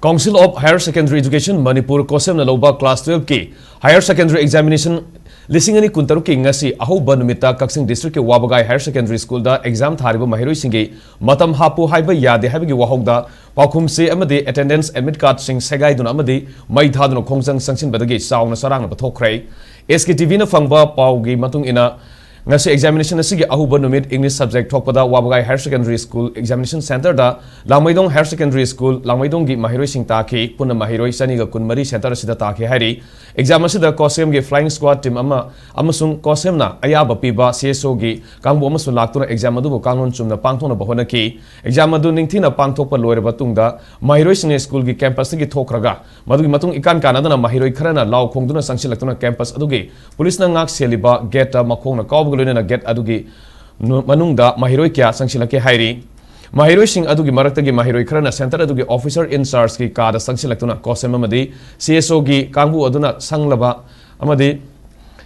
Council of Higher Secondary Education Manipur Kosem na loba class 12 ki Higher Secondary Examination lisingani kuntaru ki ngasi Hauba numita Kaksing District ke Wabagai Higher Secondary School da exam thariba mahiroi singi Matam Happu Haiba Yade Haiba gi Wahouda paukhum se amadi attendance admit card sing segai duna amadi mai thaduna khongjang sangsin badagi sauna sarang na Thokkhre SKTV na fangba pau gi matung ina ngasi examination asigi ahuba numit English subject thokpada Wabagai Higher Secondary School Examination Center da Langmaidong Higher Secondary School Langmaidong gi mahiroi sing takhi punna mahiroi sani ga kunmari center asida takhi hari exam asida kosem gi flying squad team amasung kosem na ayaba piba CSO gi kangbu amasung laktuna exam adu kanglon chumna pangthona bahona ki exam adu ningthina pangthokpa loire batungda mahiroi sing school gi campus gi thokraga madugi matung ikan kanadana mahiroi kharana law khongduna sangsilaktuna campus adu gi police na ngak seliba gate makhongna na get adugi manungda mahiroi kya sangsilake hairi mahiroi sing adugi maraktagi mahiroi kharana center adugi officer in charge ki kada sangsilaktuna kosem amadi CSO gi kangbu aduna sanglaba amadi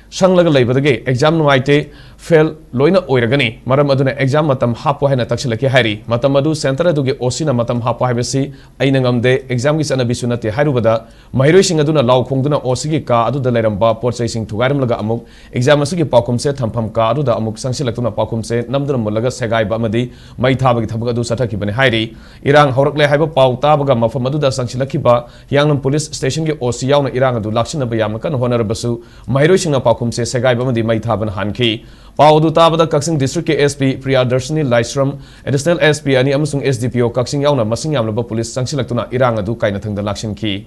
sanglaga leibadagi exam nuaite fail loina oiragani maram aduna exam matam hapo haina taksilake hairi matam adu center adugi osina matam hapo haibasi aina ngamde exam gi sana bisunate hairubada mahiroi sing aduna law khongduna osigi ka adu da leramba porchai sing thugarim laga amuk exam asigi pakum se thampham ka adu da amuk sangsilaktuna pakum se namduna mulaga segai ba amadi mai thabagi thabag adu sathaki bani hairi irang horakle haiba pau tabaga mafam adu da sangsilaki ba yangnam police station gi osi yauna irang adu lakshina ba yamna kan honarabasu mahiroi sing na pakum se segai ba amadi mai thaban hanki Paudu tabada Kaksing District ke SP Priyadarshini Laisram Additional SP ani amasung SDPO Kaksing yauna masing yamlaba police sangsilaktuna irang adu kaina thangda lakshin ki